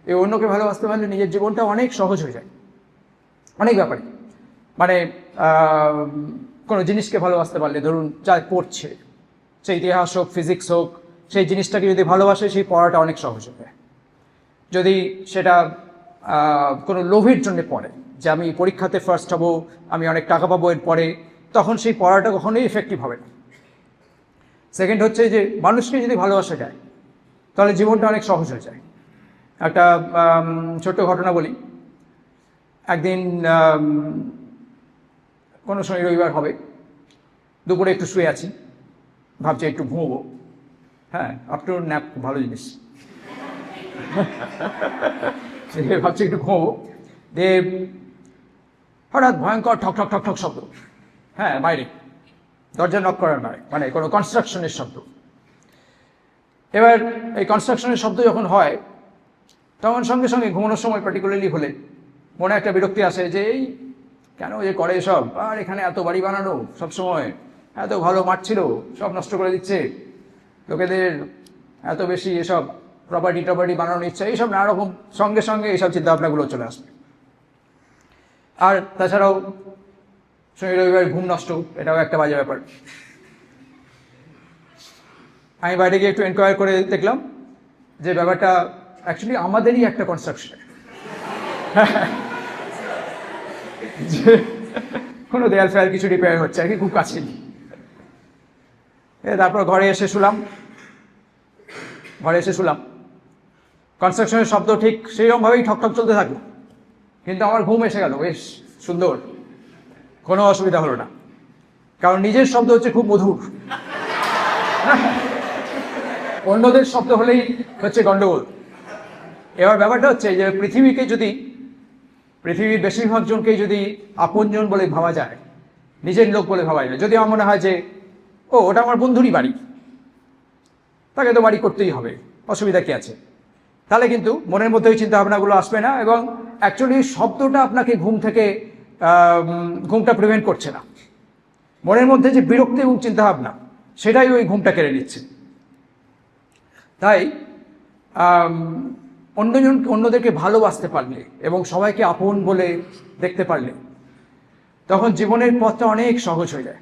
এই অন্যকে ভালোবাসতে পারলে নিজের জীবনটা অনেক সহজ হয়ে যায় অনেক ব্যাপারে। মানে কোনো জিনিসকে ভালোবাসতে পারলে, ধরুন যা পড়ছে, সেই ইতিহাস হোক, ফিজিক্স হোক, সেই জিনিসটাকে যদি ভালোবাসে, সেই পড়াটা অনেক সহজ হবে। যদি সেটা কোনো লোভের জন্য পড়ে, যে আমি পরীক্ষাতে ফার্স্ট হব, আমি অনেক টাকা পাবো এর পরে, তখন সেই পড়াটা কখনোই এফেক্টিভ হবে না। সেকেন্ড হচ্ছে যে মানুষকে যদি ভালোবাসা যায়, তাহলে জীবনটা অনেক সহজ হয়ে যায়। একটা ছোট্ট ঘটনা বলি। একদিন কোনো সময় রবিবার হবে, দুপুরে একটু শুয়ে আছি, ভাবছি একটু ঘুমোবো। হ্যাঁ, আফটারনুন ন্যাপ খুব ভালো জিনিস। ভাবছি একটু ঘুমোবো, দিয়ে হঠাৎ ভয়ঙ্কর ঠক ঠক ঠক ঠক শব্দ। হ্যাঁ, বাইরে দরজা নক করার নয়, মানে কোনো কনস্ট্রাকশনের শব্দ। এবার এই কনস্ট্রাকশনের শব্দ যখন হয়, তখন সঙ্গে সঙ্গে ঘুমানোর সময় পার্টিকুলারলি হলে মনে একটা বিরক্তি আসে যে এই কেন যে করে এসব, আর এখানে এত বাড়ি বানানো, সবসময় এত ভালো মাঠ ছিল, সব নষ্ট করে দিচ্ছে, লোকেদের এত বেশি এসব প্রপার্টি বানানোর ইচ্ছা, এইসব নানা রকম সঙ্গে সঙ্গে এইসব চিন্তাভাবনাগুলো চলে আসবে। আর তাছাড়াও শনি রবিবার ঘুম নষ্ট, এটাও একটা বাজে ব্যাপার। আমি বাইরে গিয়ে একটু এনকোয়ার করে দেখলাম যে ব্যাপারটা অ্যাকচুয়ালি আমাদেরই একটা কনস্ট্রাকশন। কোনো দেয়াল ফেয়াল কিছু রিপেয়ার হচ্ছে আর কি, খুব কাছেই। তারপর ঘরে এসে শুলাম। কনস্ট্রাকশনের শব্দ ঠিক সেইরকমভাবেই ঠকঠক চলতে থাকলো, কিন্তু আমার ঘুম এসে গেল বেশ সুন্দর, কোনো অসুবিধা হলো না। কারণ নিজের শব্দ হচ্ছে খুব মধুর, অন্যদের শব্দ হলেই হচ্ছে গন্ডগোল। এবার ব্যাপারটা হচ্ছে যে পৃথিবীর বেশিরভাগ জনকেই যদি আপনজন বলে ভাবা যায়, নিজের লোক বলে ভাবা যায়, যদি আমার মনে হয় যে ও ওটা আমার বন্ধুরই বাড়ি, তাকে তো বাড়ি করতেই হবে, অসুবিধা কি আছে, তাহলে কিন্তু মনের মধ্যে ওই চিন্তাভাবনাগুলো আসবে না, এবং অ্যাকচুয়ালি শব্দটা আপনাকে ঘুমটা প্রিভেন্ট করছে না। মনের মধ্যে যে বিরক্তি এবং চিন্তাভাবনা, সেটাই ওই ঘুমটা কেড়ে নিচ্ছে। তাই অন্যদেরকে ভালোবাসতে পারলে এবং সবাইকে আপন বলে দেখতে পারলে, তখন জীবনের পথটা অনেক সহজ হয়ে যায়।